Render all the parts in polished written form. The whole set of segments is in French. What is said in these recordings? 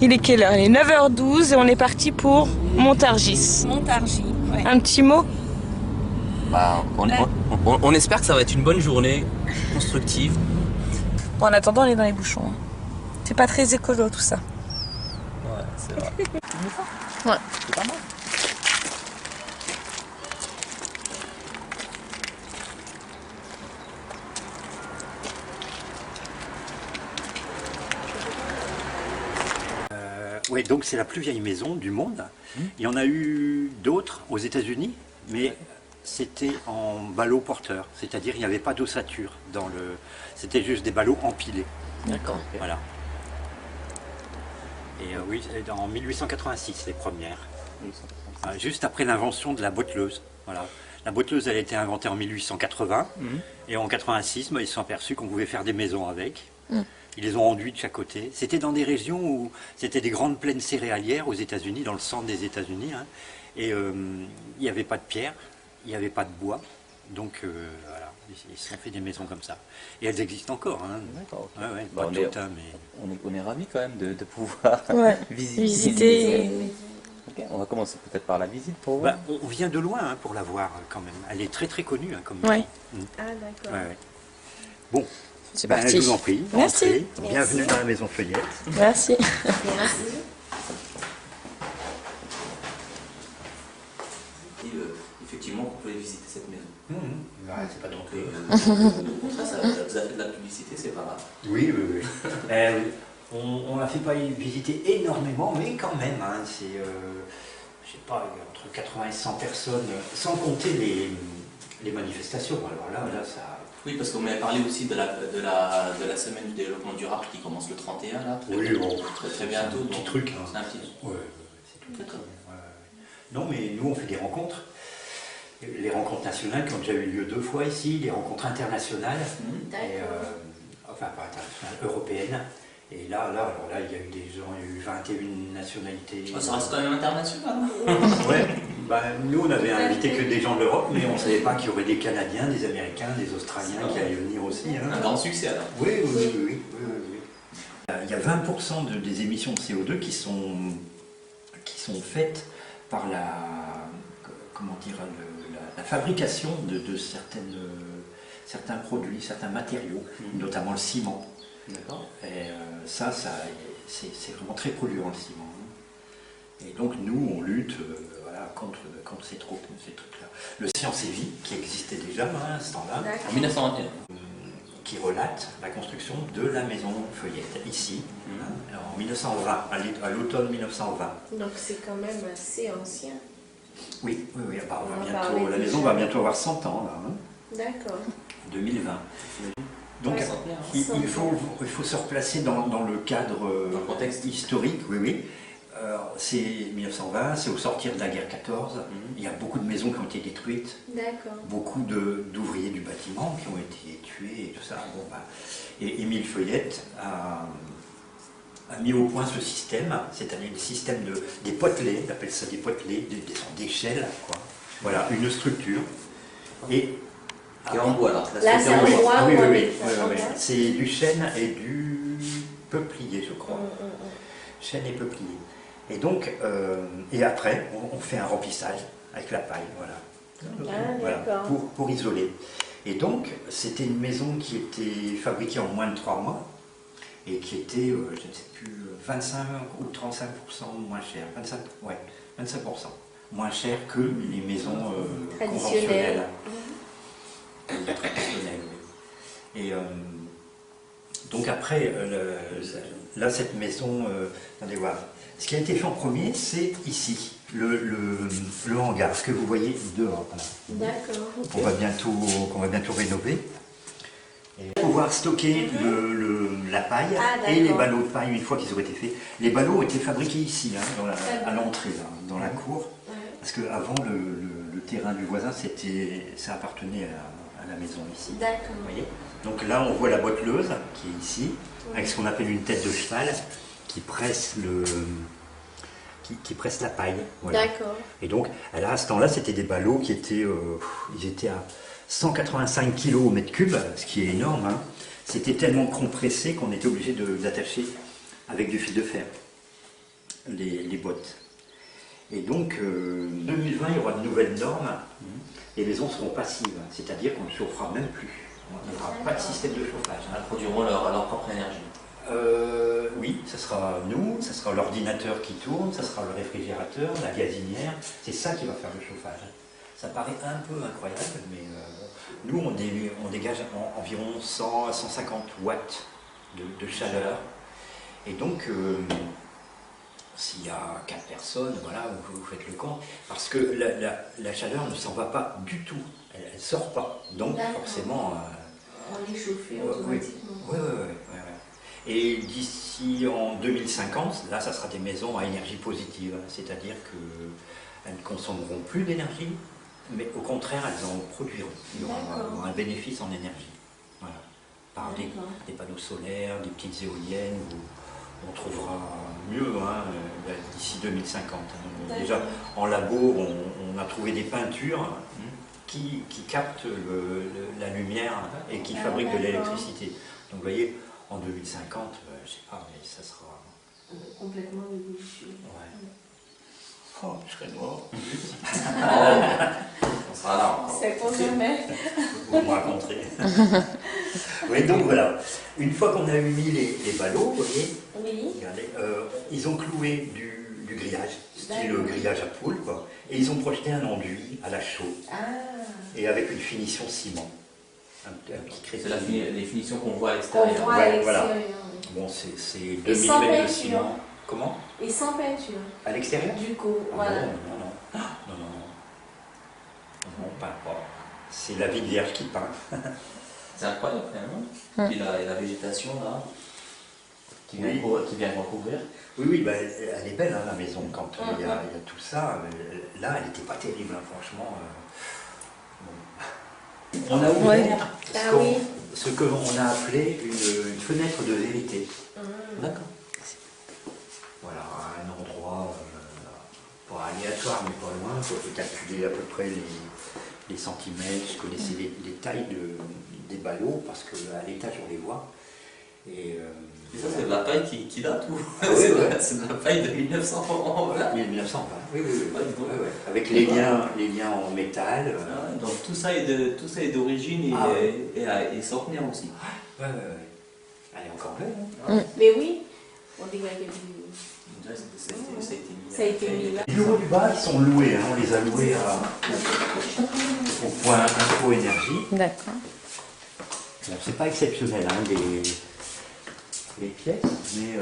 Il est quelle heure? Il est 9h12 et on est parti pour Montargis. Montargis, ouais. Un petit mot? Bah, on espère que ça va être une bonne journée, constructive. Bon, en attendant, on est dans les bouchons. C'est pas très écolo tout ça. Ouais, c'est vrai. Ouais. C'est pas mal. Oui, donc c'est la plus vieille maison du monde. Il y en a eu d'autres aux États-Unis, mais c'était en ballots porteurs, c'est-à-dire il n'y avait pas d'ossature dans le. C'était juste des ballots empilés. D'accord. Voilà. Et oui, en 1886 les premières. Juste après l'invention de la botteleuse. Voilà. La botteleuse, elle a été inventée en 1880 et en 86, ils se sont aperçus qu'on pouvait faire des maisons avec. Ils les ont enduits de chaque côté. C'était dans des régions où c'était des grandes plaines céréalières aux États-Unis, dans le centre des États-Unis. Hein, et il n'y avait pas de pierre, il n'y avait pas de bois. Donc voilà, ils se sont fait des maisons comme ça. Et elles existent encore. Hein. D'accord. Okay. Ouais, bah, pas toutes, hein, mais... on est ravis quand même de pouvoir visiter. Okay, on va commencer peut-être par la visite pour vous. Bah, on vient de loin hein, pour la voir quand même. Elle est très très connue hein, comme maison. Ah d'accord. Ouais. Bon. C'est parti. Je vous en prie. Merci. Entrez. Bienvenue dans la maison Feuillette. Merci. Merci. Et, effectivement, vous pouvez visiter cette maison. Ouais, c'est pas donc. Au contraire, ça vous a fait de la publicité, c'est pas grave. Oui. On l'a fait pas visiter énormément, mais quand même, hein, c'est, je sais pas, entre 80 et 100 personnes, sans compter les manifestations. Alors là, ça. Oui, parce qu'on m'avait parlé aussi de la semaine du développement durable qui commence le 31, là. Très bientôt. Un petit truc. Hein. C'est un petit. Ouais, c'est tout. D'accord. Non, mais nous, on fait des rencontres. Les rencontres nationales qui ont déjà eu lieu 2 fois ici, les rencontres internationales, et, enfin pas internationales, européennes. Et là, il y a eu des gens, il y a eu 21 nationalités. Oh, ça reste quand même international. Ouais, nous on avait invité que des gens de l'Europe, mais on ne savait pas qu'il y aurait des Canadiens, des Américains, des Australiens qui allaient venir aussi. Hein. Un grand succès alors. Oui. Il y a 20% des émissions de CO2 qui sont faites par la fabrication de certains produits, certains matériaux, notamment le ciment. D'accord. Et c'est vraiment très polluant le ciment. Et donc nous, on lutte contre ces trucs-là. Le Science et Vie, qui existait déjà à ce temps-là, En 1921. qui relate la construction de la maison Feuillette, ici, en 1920, à l'automne 1920. Donc c'est quand même assez ancien. Oui, la maison va bientôt avoir 100 ans, là. Hein. D'accord. 2020. Donc, il faut se replacer dans le cadre dans le contexte historique, oui. C'est 1920, c'est au sortir de la guerre 14. Il y a beaucoup de maisons qui ont été détruites. D'accord. Beaucoup d'ouvriers du bâtiment qui ont été tués et tout ça. Et Émile Feuillette a mis au point ce système, c'est-à-dire le système des potelets, on appelle ça des potelets, des échelles, quoi. Voilà, une structure. Et qui est en bois là. Là, c'est en bois. Oui. C'est du chêne et du peuplier, je crois. Chêne et peuplier. Et donc, et après, on fait un remplissage avec la paille, voilà. Pour isoler. Et donc, c'était une maison qui était fabriquée en moins de 3 mois et qui était, je ne sais plus, 25 ou 35% moins chère. 25% moins cher que les maisons conventionnelles. Traditionnelle. Et donc après, là cette maison, attendez voir, ce qui a été fait en premier, c'est ici, le hangar, ce que vous voyez dehors. Voilà. D'accord. Qu'on va bientôt rénover. Et pouvoir stocker la paille et les ballots de paille une fois qu'ils auraient été faits. Les ballots ont été fabriqués ici, hein, à l'entrée, dans la cour, parce qu'avant le terrain du voisin, ça appartenait à la maison ici. D'accord. Vous voyez ? Donc là, on voit la botteleuse qui est ici, avec ce qu'on appelle une tête de cheval qui presse qui presse la paille. Voilà. D'accord. Et donc, là, à ce temps-là, c'était des ballots qui étaient, ils étaient à 185 kg au mètre cube, ce qui est énorme. Hein. C'était tellement compressé qu'on était obligé de l'attacher avec du fil de fer. les bottes. Et donc, 2020, il y aura de nouvelles normes. Les maisons seront passives, c'est-à-dire qu'on ne chauffera même plus. Il n'y aura pas de système de chauffage. Elles produiront leur propre énergie. Oui, ce sera nous, ce sera l'ordinateur qui tourne, ce sera le réfrigérateur, la gazinière. C'est ça qui va faire le chauffage. Ça paraît un peu incroyable, mais nous, on dégage environ 100 à 150 watts de chaleur. Et donc, s'il y a 4 personnes, voilà, vous faites le compte, parce que la chaleur ne s'en va pas du tout, elle ne sort pas. Donc, forcément... on est chauffé automatiquement. Oui. Et d'ici en 2050, là, ça sera des maisons à énergie positive, c'est-à-dire qu'elles ne consommeront plus d'énergie, mais au contraire, elles en produiront. Il y aura un bénéfice en énergie. Voilà. Par des panneaux solaires, des petites éoliennes, où on trouvera mieux d'ici 2050. Déjà, en labo, on a trouvé des peintures qui captent la lumière et qui fabriquent de l'électricité. Donc, vous voyez, en 2050, je ne sais pas, mais ça sera... Complètement évolution. Ouais. Oh, je serai mort. On sera là. C'est pour jamais. Vous me raconterez. Oui, donc voilà. Une fois qu'on a mis les ballots, vous voyez, Oui. regardez, ils ont cloué du grillage, style grillage à poule, quoi. Et ils ont projeté un enduit à la chaux. Ah. Et avec une finition ciment. Un petit crétin. C'est les finitions qu'on voit à On l'extérieur. voit à Ouais, l'extérieur. voilà. Oui. Bon, c'est 2 Et sans mm de peinture. ciment. Comment? Et sans peinture. À l'extérieur? Du coup, Ah voilà. non, on peint pas. C'est la vie de Vierge qui peint. C'est incroyable finalement. Et la végétation là, qui vient recouvrir. Oui, bah, elle est belle hein, la maison quand il y a tout ça. Là, elle n'était pas terrible, hein, franchement. Bon. On a ouvert ce qu'on a appelé une fenêtre de vérité. D'accord. Voilà, un endroit pas aléatoire, mais pas loin. Il faut calculer à peu près les centimètres. Je connaissais les tailles des ballots parce qu'à l'étage on les voit. Et ça, c'est de la paille qui date ou ouais. C'est de la paille de 1900 voilà. 1920, oui. Ouais. Avec les liens en métal. Donc tout ça est d'origine et centenaire aussi. Ouais. Elle est encore belle. Hein. Mais oui, on dirait que ça a été mis là. Les bureaux du bas, ils sont loués. Hein. On les a loués au point Info Énergie. D'accord. Bon, c'est pas exceptionnel, hein, les pièces, mais...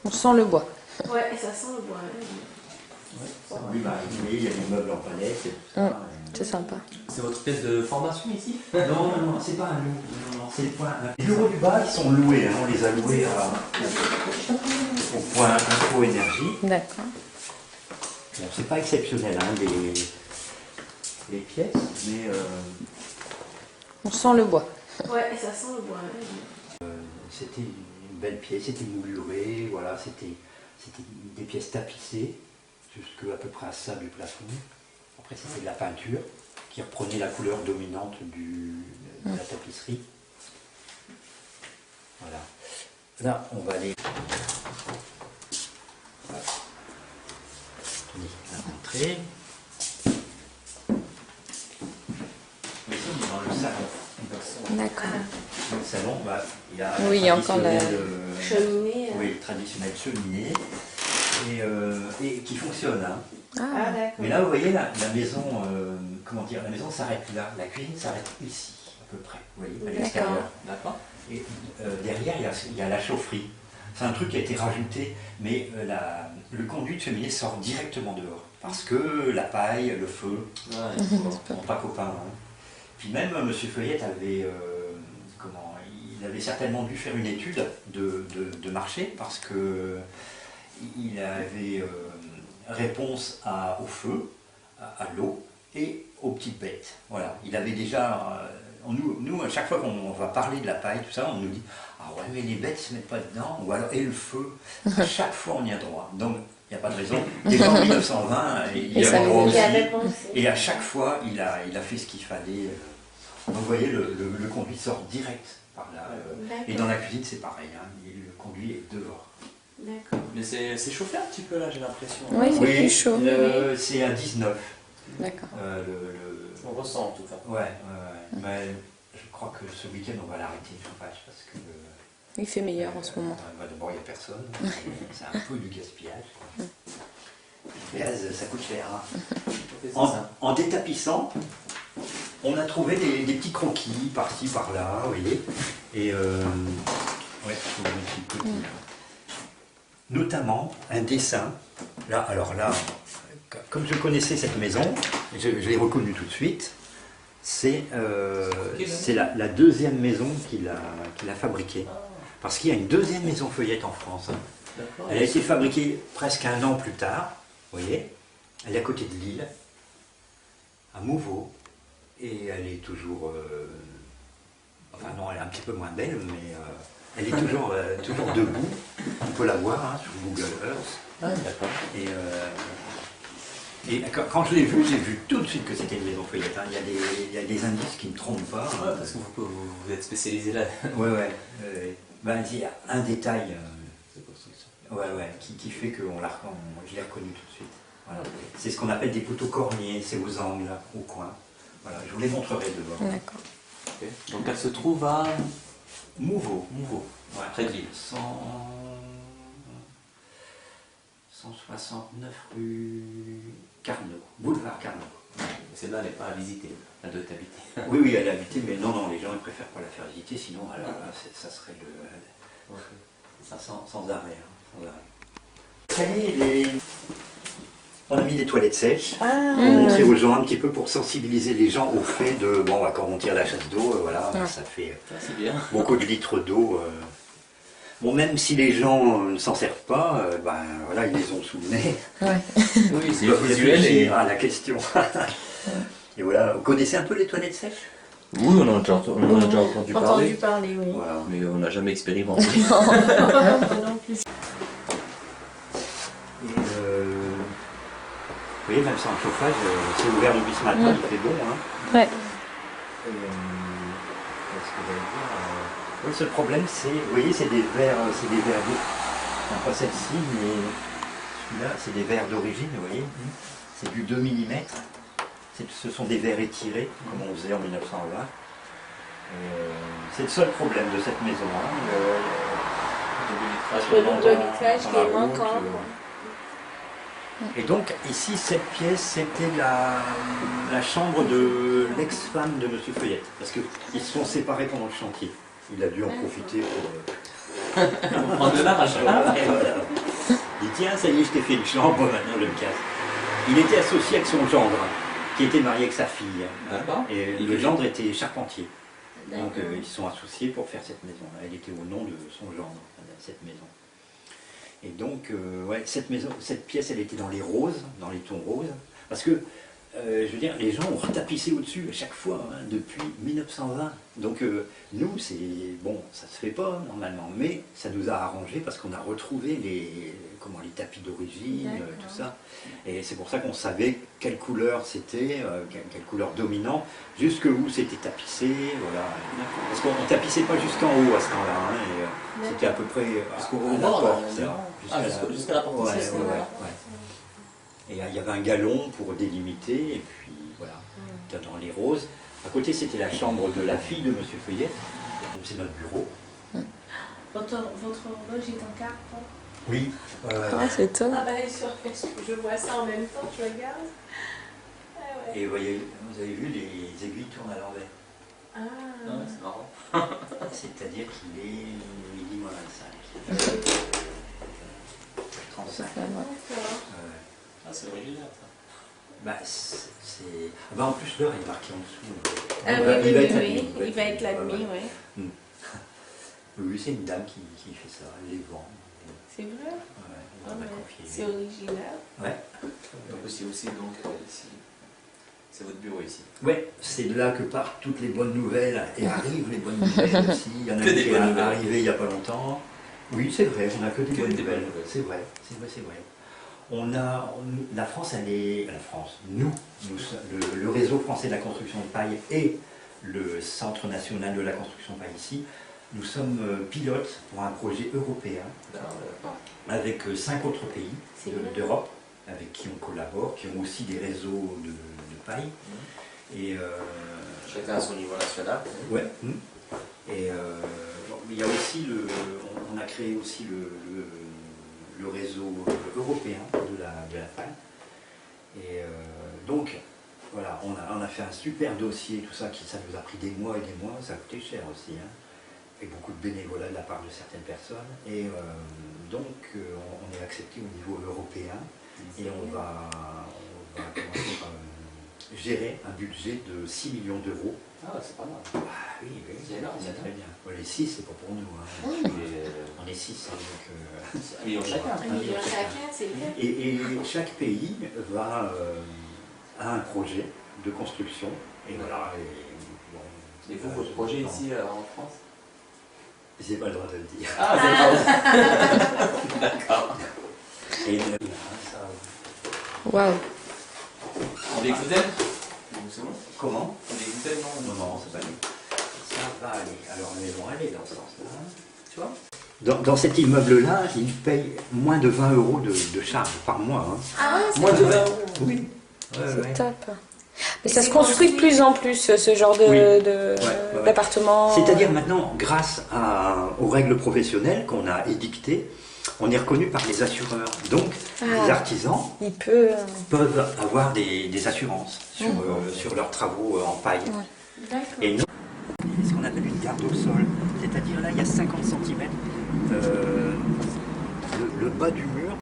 On sent le bois. Ouais, ça sent le bois. Oui, bah, il y a des meubles en palette et tout ça. C'est sympa. C'est votre pièce de formation ici? Non, c'est pas un loup. Non, c'est le point. Les bureaux du bas, ils sont loués. Hein. On les a loués au point Info Énergie. D'accord. Bon, c'est pas exceptionnel, hein, les pièces, mais... On sent le bois. Ouais, ça sent le bois. C'était une belle pièce, c'était mouluré, voilà, c'était des pièces tapissées, jusqu'à peu près à ça du plafond. Après, c'était de la peinture qui reprenait la couleur dominante de la tapisserie. Voilà. Là, on va aller... Voilà. La rentrée. Ici, on est dans le salon. D'accord. Dans le salon, bah, il y a Oui, il y a encore la cheminée. Oui, traditionnelle cheminée. Et qui fonctionne. Hein. Ah, d'accord. Mais là, vous voyez, la maison, la maison s'arrête là. La cuisine s'arrête ici, à peu près. Vous voyez, à l'extérieur. D'accord. Et derrière, il y a la chaufferie. C'est un truc qui a été rajouté, mais le conduit de cheminée sort directement dehors. Parce que la paille, le feu, sont pas copains. Hein. Puis même M. Feuillette avait, il avait certainement dû faire une étude de marché parce que il avait réponse au feu, à l'eau et aux petites bêtes. Voilà, il avait déjà... nous, à chaque fois qu'on va parler de la paille, tout ça, on nous dit « Ah ouais, mais les bêtes ne se mettent pas dedans. » Ou alors « Et le feu ?» À chaque fois, on y a droit. Donc, il n'y a pas de raison. Déjà en 1920, il y avait droit aussi. Et à chaque fois, il a fait ce qu'il fallait. Donc, vous voyez, le conduit sort direct par là. Et dans la cuisine, c'est pareil. Hein, le conduit est dehors. D'accord. Mais c'est chauffé un petit peu là, j'ai l'impression. Oui, c'est plus chaud. C'est à 19. D'accord. On ressent en tout cas. Ouais. Mais je crois que ce week-end, on va l'arrêter le chauffage parce que... Il fait meilleur en ce moment. D'abord, il n'y a personne. C'est un peu du gaspillage. Le gaz, ça coûte cher. Hein. En détapissant, on a trouvé des petits croquis par-ci, par-là, vous voyez. Et ouais, je vous mettre une petite. Notamment un dessin. Là, alors là, comme je connaissais cette maison, je l'ai reconnue tout de suite. C'est la deuxième maison qu'il a fabriquée. Parce qu'il y a une deuxième maison feuillette en France. Hein. Elle a été fabriquée presque 1 an plus tard, vous voyez. Elle est à côté de Lille, à Mouveau. Et elle est toujours... enfin non, elle est un petit peu moins belle, mais elle est toujours debout. On peut la voir hein, sur Google Earth. Ah, d'accord. Et quand je l'ai vu, j'ai vu tout de suite que c'était une maison feuillette. Hein. Il y a des indices qui ne me trompent pas. Ouais, parce que vous êtes spécialisé là. Ouais. Ben, il y a un détail C'est qui fait que je l'ai reconnu tout de suite. Voilà. C'est ce qu'on appelle des poteaux corniers, c'est aux angles, là, au coin. Voilà, je vous les montrerai devant. D'accord. Okay. Donc elle se trouve à Mouveau. Ouais, près de Lille. 169 rue Carnot, boulevard Carnot. Celle-là, elle n'est pas à visiter, elle doit être habitée. Oui, elle est habitée, mais non, les gens ils préfèrent pas la faire visiter, sinon alors, là, ça serait sans arrêt. Hein, sans arrêt. Ça y est, on a mis des toilettes sèches, on a montré aux gens un petit peu pour sensibiliser les gens au fait de, bon, quand on tire la chasse d'eau, voilà, ça fait bien. beaucoup de litres d'eau. Bon, même si les gens ne s'en servent pas, ben voilà, ils les ont sous le nez. Ouais. Oui, c'est visuel à la question. Et voilà, vous connaissez un peu les toilettes sèches? Oui, on en a déjà entendu parler. parler, oui. Voilà. Mais on n'a jamais expérimenté. Non plus. Et vous voyez, même sans le chauffage, c'est ouvert depuis ce matin, il fait bon. Hein. Ouais. Qu'est-ce que j'allais dire oui, le seul problème, c'est, vous voyez, c'est des verres d'eau. Enfin, pas celle-ci, mais celui-là, c'est des verres d'origine, vous voyez. C'est du 2 mm. Ce sont des verres étirés, comme on faisait en 1920. C'est le seul problème de cette maison. Hein. Le double vitrage qui est manquant. Et donc, ici, cette pièce, c'était la chambre de l'ex-femme de M. Feuillette. Parce qu'ils se sont séparés pendant le chantier. Il a dû en profiter pour prendre de l'argent. Il dit tiens, ça y est, je t'ai fait une chambre, maintenant je me casse. Il était associé avec son gendre, qui était marié avec sa fille. Et le gendre était charpentier. Donc ils se sont associés pour faire cette maison. Elle était au nom de son gendre, cette maison. Et donc, ouais, cette pièce, elle était dans les roses, dans les tons roses. Parce que, je veux dire, les gens ont retapissé au-dessus à chaque fois, hein, depuis 1920. Donc, nous, c'est bon, ça se fait pas normalement, mais ça nous a arrangé parce qu'on a retrouvé les tapis d'origine, tout ça. Et c'est pour ça qu'on savait quelle couleur c'était, quelle couleur dominante, jusque où c'était tapissé, voilà. Parce qu'on ne tapissait pas jusqu'en haut à ce temps-là, hein, c'était à peu près Jusqu'au la porte, jusqu'à la porte. Et il y avait un galon pour délimiter, et puis voilà, dans les roses. À côté, c'était la chambre de la fille de M. Feuillet, c'est notre bureau. Votre horloge est en carte? Oui. Ah, c'est top. Ah ben sur Facebook, je vois ça en même temps, je regarde. Ah ouais. Et vous avez vu, les aiguilles tournent à l'envers. Ah. Ouais, c'est marrant. C'est-à-dire qu'il est midi moins 25. 35. Ah, c'est original ça. Bah, bah, en plus, l'heure est marquée en dessous. Ah oui, il va être la nuit, oui. Oui, c'est une dame qui fait ça, elle les vend. C'est vrai? Ouais, c'est original. Ouais. Donc aussi donc ici, c'est votre bureau ici. Ouais, c'est de là que partent toutes les bonnes nouvelles et arrivent les bonnes nouvelles aussi. Il y en a Que une des qui bonnes est nouvelles. arrivée il n'y a pas longtemps. Oui, c'est vrai, on n'a que des bonnes des nouvelles. bonnes nouvelles. C'est vrai. La France, nous, le réseau français de la construction de paille et le Centre national de la construction de paille ici, Nous sommes pilotes pour un projet européen avec 5 autres pays d'Europe avec qui on collabore, qui ont aussi des réseaux de paille. Et, chacun à son niveau national. ouais. Et il y a aussi on a créé aussi le réseau européen de la paille. Et donc, voilà, on a fait un super dossier, tout ça, ça nous a pris des mois et des mois, ça a coûté cher aussi, hein, et beaucoup de bénévolat de la part de certaines personnes. Et donc, on est accepté au niveau européen, et on va comment dire, gérer un budget de 6 millions d'euros. Ah, c'est pas mal. Ah oui, C'est énorme, c'est très bien. Bon, les 6, c'est pas pour nous. Hein. On est 6, hein, donc... 1 million chacun. 1 million chacun, c'est bien. Et chaque pays va a un projet de construction. Et voilà. Et vous, votre projet ici en France? J'ai pas le droit de le dire. Ah, c'est pas d'accord. Et Waouh. On des gluten? C'est bon? comment? On des gluten, non? Non, c'est pas lui. Ça va aller. Alors, elles vont aller dans ce sens-là. Tu vois? Dans cet immeuble-là, ils payent moins de 20 € de charge par mois. Hein. Ah, c'est Moins de 20 bien. €. Oui. C'est top. Mais ça se construit de plus en plus, ce genre d'appartement. C'est-à-dire maintenant, grâce aux règles professionnelles qu'on a édictées, on est reconnu par les assureurs. Donc, les artisans peuvent avoir des assurances sur leurs travaux en paille. D'accord. Et nous, ce qu'on appelle une garde au sol. C'est-à-dire là, il y a 50 cm. Le bas du mur